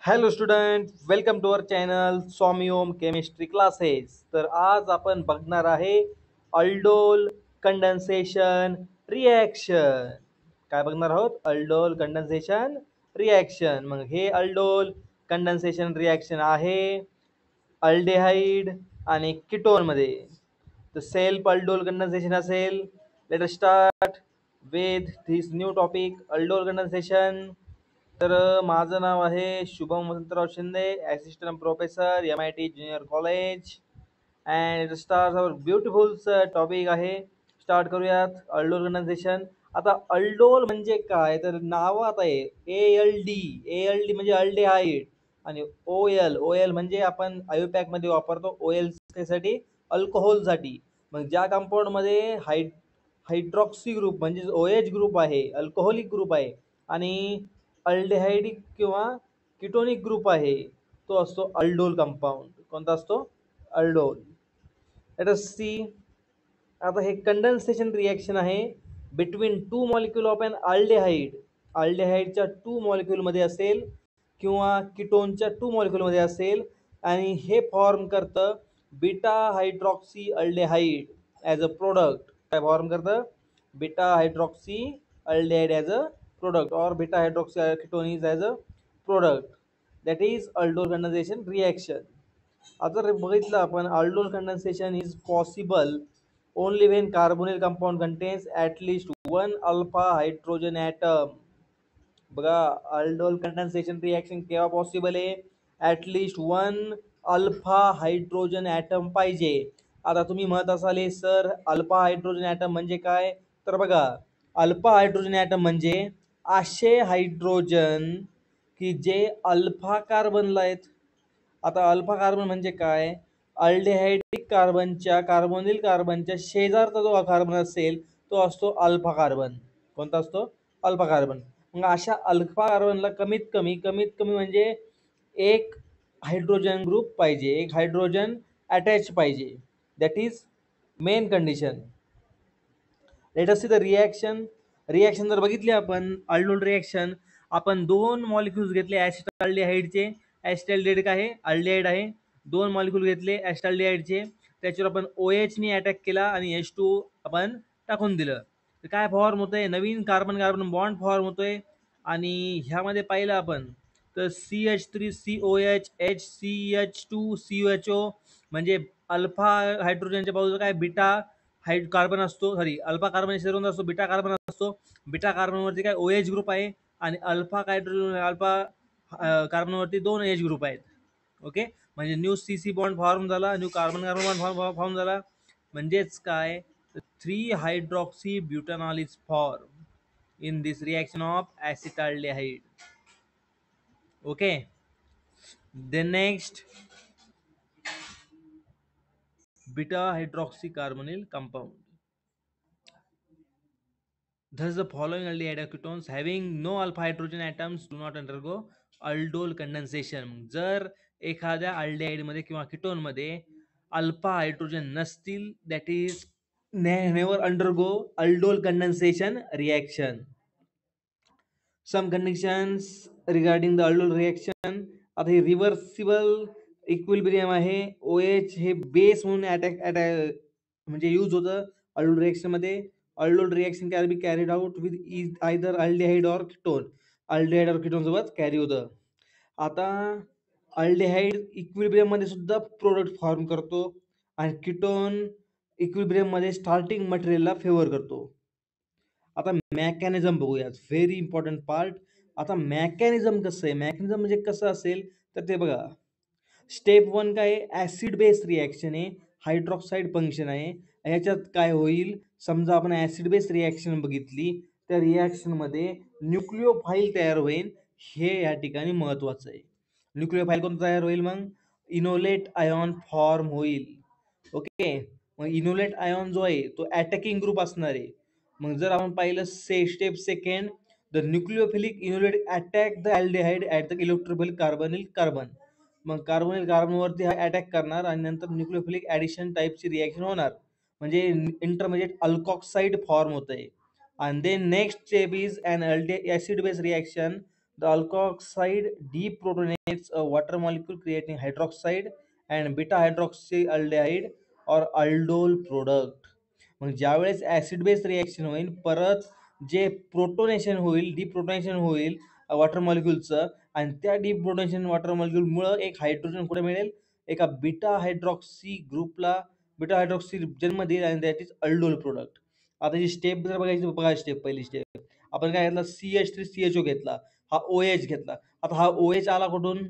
Hello student, welcome to our channel Swami Om chemistry classes. तर आज आपण बघणार आहे अल्डोल कंडेन्सेशन रिॲक्शन. काय बघणार आहोत? Aldol condensation reaction. मग हे अल्डोल कंडेन्सेशन रिॲक्शन आहे अल्डेहाइड आणि कीटोनमध्ये. तर सेल्फ अल्डोल कंडेन्सेशन असेल. Let us start with this new topic aldol condensation. तर माझं नाव आहे Shubham Vasantrao Shinde, assistant professor MIT junior college. And start our beautiful topic आहे. स्टार्ट करूयात अल्डोल कंडेन्सेशन. आता अल्डोल म्हणजे काय, तर नावात आहे ALD म्हणजे अल्डेहाइड आणि OL म्हणजे आपण आयुपॅकमध्ये वापरतो OL साठी, अल्कोहोलसाठी. मग ज्या कंपाऊंडमध्ये हायड्रॉक्सी ग्रुप म्हणजे OH ग्रुप आहे, अल्कोहोलिक ग्रुप आहे, आणि अल्डेहाइडिक किंवा किटोनिक ग्रुप आहे, तो असतो अल्डोल कंपाऊंड. कोणता असतो? अल्डोल. Let us see. आता हे कंडेन्सेशन रिॲक्शन आहे between two molecule of an aldehyde. अल्डेहाइडच्या टू मॉलिक्यूलमध्ये असेल किंवा किटोनच्या टू मॉलिक्यूलमध्ये असेल, आणि हे फॉर्म करतं beta hydroxy aldehyde as a product. काय फॉर्म करतं? Beta hydroxy aldehyde as a product, or beta hydroxyketone is as a product. That is aldol condensation reaction. जर बघितलं आपण, aldol condensation is possible only when carbonyl compound contains at least one alpha hydrogen atom. बघा, aldol condensation reaction केव्हा possible आहे? At least one alpha hydrogen atom पाहिजे. आता तुम्ही म्हणत असाल सर अल्फा हायड्रोजन ॲटम म्हणजे काय? तर बघा, अल्फा हायड्रोजन ॲटम म्हणजे असे हायड्रोजन की जे अल्फा कार्बनला आहेत. आता अल्फा कार्बन म्हणजे काय? अल्डेहाइडिक कार्बोनिल कार्बनच्या शेजारचा जो कार्बन असेल तो असतो अल्फा कार्बन. कोणता असतो? Alpha carbon. मग अशा अल्फा कार्बनला कमीत कमी म्हणजे एक हायड्रोजन ग्रुप पाहिजे, एक हायड्रोजन अटॅच पाहिजे. That is main condition. Late us see the reaction जर बघितली आपण, अल्डोल रिॲक्शन, आपण दोन मॉलिक्युल्स घेतले ॲसिटाल्डिहाइडचे. ॲसिटाल्डिहाइड काय आहे? अल्डिहाइड आहे. दोन मॉलिक्यूल घेतले ॲसिटाल्डिहाइडचे, त्याच्यावर आपण OH ने अटॅक केला आणि H2 आपण टाकून दिलं. तर काय फॉर्म होतंय? नवीन कार्बन कार्बन बॉन्ड फॉर्म होतोय. आणि ह्यामध्ये पाहिलं आपण तर CH3COH HCH2CHO म्हणजे अल्फा हायड्रोजनच्या बाजूला काय बीटा कार्बन असतो, अल्फा कार्बन शेजारून असतो बीटा कार्बन असतो. बीटा कार्बनवरती काय OH ग्रुप आहे, आणि अल्फा कार्बनवरती दोन OH ग्रुप आहेत. ओके, म्हणजे न्यू CC बॉन्ड फॉर्म झाला, new carbon carbon bond form झाला. म्हणजेच काय, 3 hydroxy butanol is form in this reaction of acetaldehyde. Okay, then next beta hydroxy carbonyl compound. Thus, the following aldehyde ketones having no alpha hydrogen atoms do not undergo aldol condensation. जर एखाद्या aldehyde मध्ये किंवा ketone मध्ये alpha hydrogen नसतील, that is never undergo aldol condensation reaction. Some conditions regarding the aldol reaction. आता हे reversible equilibrium आहे. OH हे बेस म्हणून अटॅक म्हणजे यूज होतं aldol रिएक्शन मध्ये. aldol reaction can be carried out with either aldehyde और कीटोन. अल्डेहाइड और कीटोन सोबत कॅरी होतं. आता अल्डेहाइड इक्विलिब्रियम मध्ये सुद्धा प्रोडक्ट फॉर्म करतो, आणि कीटोन इक्विलिब्रियम मध्ये स्टार्टिंग मटेरियलला फेवर करतो. आता मेकॅनिझम बघूयात, व्हेरी इम्पॉर्टंट पार्ट. आता मेकॅनिझम कसं आहे? मेकॅनिझम म्हणजे कसं असेल तर ते बघा, स्टेप 1 काय आहे? ॲसिड बेस रिॲक्शन आहे, हायड्रॉक्साईड फंक्शन आहे. ह्याच्यात काय होईल? समजा आपण ॲसिड बेस रिॲक्शन बघितली, त्या रिॲक्शनमध्ये न्यूक्लिओफाईल तयार होईल. हे या ठिकाणी महत्त्वाचं आहे. न्यूक्लिओफाईल कोणतं तयार होईल? मग इनोलेट आयॉन फॉर्म होईल. ओके, मग इनोलेट आयॉन जो आहे तो अटॅकिंग ग्रुप असणार आहे. मग जर आपण पाहिलं step second, the nucleophilic enolate attack the aldehyde at the electrophilic carbonyl carbon. मग कार्बोनिल कार्बनवरती हा अटॅक करणार, आणि नंतर न्यूक्लिओफिलिक ॲडिशन टाईपची रिॲक्शन होणार, म्हणजे इंटरमिजिएट अल्कॉक्साइड फॉर्म होत आहे. आणि then next step is an acid base reaction The alkoxide deprotonates a water molecule creating hydroxide and beta hydroxyaldehyde or aldol product. मग ज्यावेळेस ऍसिड बेस रिएक्शन होईल परत जे प्रोटोनेशन होईल डिप्रोटोनेशन होईल वॉटर मॉलिक्यूलचं आणि त्या डिप्रोटोनेशन वॉटर मॉलिक्यूलमुळं एक हायड्रोजन कुठे मिळेल एका बीटा हायड्रॉक्सी ग्रुपला बीटा हायड्रॉक्सी जन्म देईल आणि दॅट इज अल्डोल प्रोडक्ट. आता जी स्टेप जर बघायची बघा स्टेप पहिली स्टेप आपण काय घेतला CH3CHO घेतला हा OH घेतला. आता हा OH आला कुठून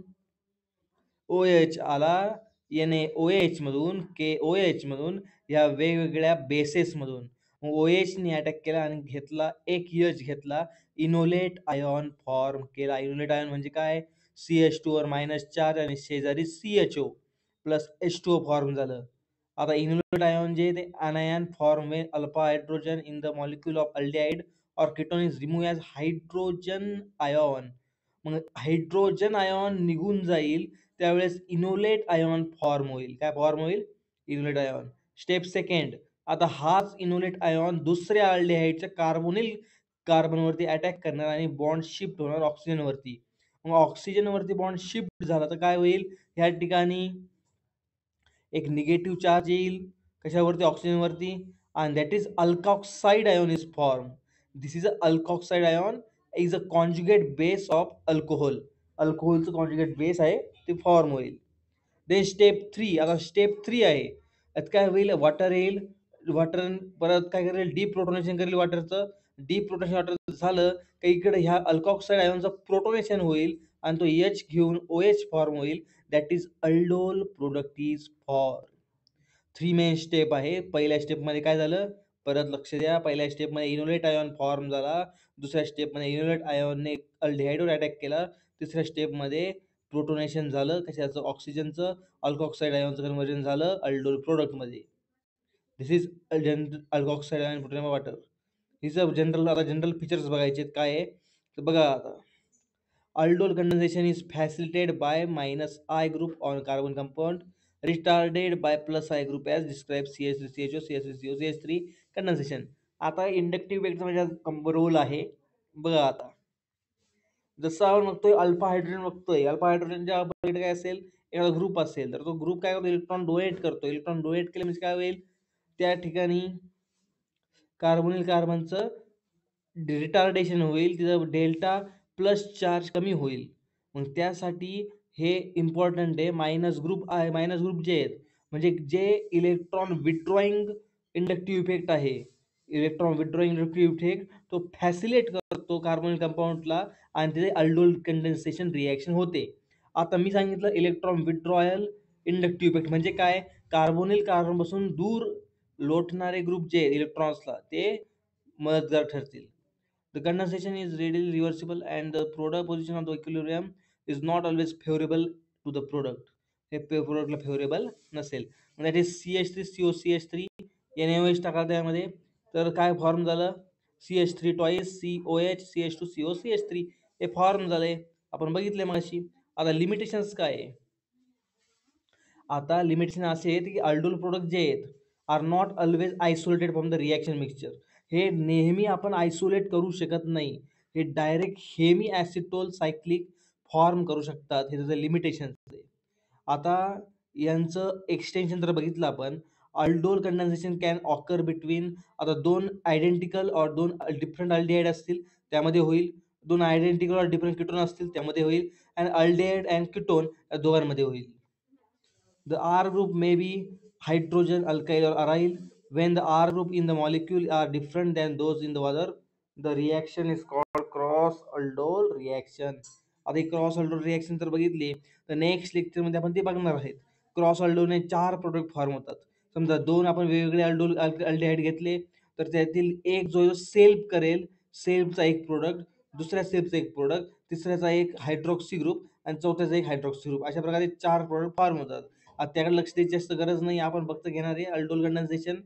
OH आला NaOH मधून KOH मधून या वेगवेगळ्या बेसेस मधून OH ने अटॅक केला आणि घेतला एक H घेतला इनोलेट आयॉन फॉर्म केला. इनोलेट आयॉन म्हणजे काय CH2 वर -4 आणि शेजारी CHO प्लस H2O फॉर्म झालं. आता इनोलेट आयॉन जे ते anion form when alpha hydrogen in the molecule of aldehyde or ketone is removed as hydrogen ion. मग हायड्रोजन आयॉन निघून जाईल त्यावेळेस इनोलेट आयॉन फॉर्म होईल. काय फॉर्म होईल इनोलेट आयॉन. स्टेप सेकंड आता हाच इनोलेट आयॉन दुसऱ्या अल्डेहाइडच्या कार्बनवरती अटॅक करणार आणि बॉन्ड शिफ्ट होणार ऑक्सिजनवरती. मग ऑक्सिजनवरती बॉन्ड शिफ्ट झाला तर काय होईल ह्या ठिकाणी एक निगेटिव्ह चार्ज येईल कशावरती ऑक्सिजनवरती आणि that is alkoxide ion is form. This is a alkoxide ion is a conjugate base of alcohol. अल्कोहोलचं कॉन्जुगेट बेस आहे ते फॉर्म होईल. देन स्टेप 3 आता स्टेप 3 आहे यात काय होईल वॉटर येईल वॉटर परत काय करेल डिप्रोटोनेशन करेल वॉटरचं डिप्रोटोनेशन वॉटर झालं का इकडे ह्या अल्कॉक्साइड आयॉनचं प्रोटोनेशन होईल आणि तो H घेऊन OH फॉर्म होईल that is aldol product is form. 3 main step आहे. पहिल्या स्टेपमध्ये काय झालं परत लक्ष द्या पहिल्या स्टेपमध्ये इनोलेट आयॉन फॉर्म झाला दुसऱ्या स्टेपमध्ये इनोलेट आयॉनने अल्डिहाइडवर अटॅक केला तिसऱ्या स्टेपमध्ये प्रोटोनेशन झालं कशाचं ऑक्सिजनचं अल्कॉक्साइड आयॉनचं कन्व्हर्जन झालं अल्डोल प्रोडक्टमध्ये. दिस is alkoxide ion proton water. हिचं जनरल आता जनरल फीचर्स बघायचे काय आहे तर बघा आता aldol condensation is facilitated by -I group on carbon compound retarded by +I group as described CH3CHO CH3CO CH3 condensation. आता इंडक्टिव्ह इफेक्टचा म्हणजे रोल आहे बघा आता जसं आपण बघतोय अल्फा हायड्रोजन बघतोय अल्फा हायड्रोजनच्या पलीकडे काय असेल एखादा ग्रुप असेल तर तो ग्रुप काय करतो इलेक्ट्रॉन डोनेट केले म्हणजे काय होईल त्या ठिकाणी कार्बोनिल कार्बनचं रिटार्डेशन होईल तिथं डेल्टा प्लस चार्ज कमी होईल. मग त्यासाठी हे इम्पॉर्टंट आहे मायनस ग्रुप जे आहेत म्हणजे जे इलेक्ट्रॉन विड्रॉइंग इंडक्टिव्ह इफेक्ट आहे इलेक्ट्रॉन विड्रॉइंग इंडक्टिव्ह इफेक्ट तो फॅसिलेट करतो कार्बोनिल कंपाऊंडला आणि तिथे अल्डोल कंडेन्सेशन रिॲक्शन होते. आता मी सांगितलं इलेक्ट्रॉन विड्रॉयल इंडक्टिव्ह इफेक्ट म्हणजे काय कार्बोनिल कार्बनपासून दूर लोटणारे ग्रुप जे आहेत इलेक्ट्रॉन्सला ते मदतगार ठरतील. The condensation is readily reversible and the product position of the equilibrium is not always favorable to the product. हे प्रोडक्टला फेवरेबल नसेल that is CH3CO CH3 NaOH टाका त्यामध्ये तर काय फॉर्म झालं CH3 twice COH CH2CO CH3 हे form झाले आपण बघितले मगाशी. आता लिमिटेशन्स काय आहे आता लिमिटेशन असे आहेत की अल्डोल प्रोडक्ट जे आहेत are not always isolated from the reaction mixture. हे नेहमी आपण आयसोलेट करू शकत नाही हे direct hemiacetal cyclic form करू शकतात हे त्याचं लिमिटेशन आहे. आता यांचं एक्सटेन्शन जर बघितलं आपण aldol condensation can occur between आता दोन आयडेंटिकल और दोन डिफरंट अल्डिहाइड असतील त्यामध्ये होईल दोन आयडेंटिकल और डिफरंट किटोन असतील त्यामध्ये होईल अँड अल्डिहाइड अँड किटोन या दोघांमध्ये होईल. The R group may be hydrogen, alkyl or aryl. When the R group in the molecule are different than those in the other, the reaction is called cross-aldol reaction. आता cross aldol reaction जर बघितली तर next लेक्चरमध्ये आपण ते बघणार आहेत. Cross अल्डोलने 4 product form होतात. समजा 2 आपण वेगवेगळे अल्डिहाइड घेतले तर त्यातील एक जो सेल्फ करेल सेल्फचा एक प्रोडक्ट दुसऱ्या सेल्फचा एक प्रोडक्ट तिसऱ्याचा एक हायड्रॉक्सी ग्रुप आणि चौथ्याचा एक हायड्रॉक्सी ग्रुप अशा प्रकारे 4 प्रोडक्ट फॉर्म होतात. आता त्याकडे लक्ष द्यायची जास्त गरज नाही आपण फक्त घेणार आहे aldol condensation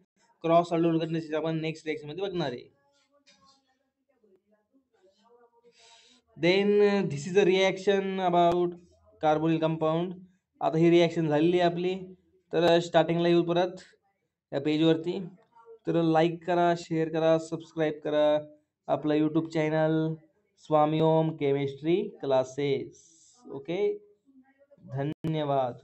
cross aldol condensation आपण नेक्स्ट लेक्चर मध्ये बघणार आहे. Then this is a reaction about carbonyl compound. आता ही रिॲक्शन झालेली आहे आपली तर स्टार्टिंगला येऊ परत या पेजवरती तर लाईक करा शेअर करा सबस्क्राईब करा आपला YouTube channel Swami Om chemistry classes. Okay, धन्यवाद.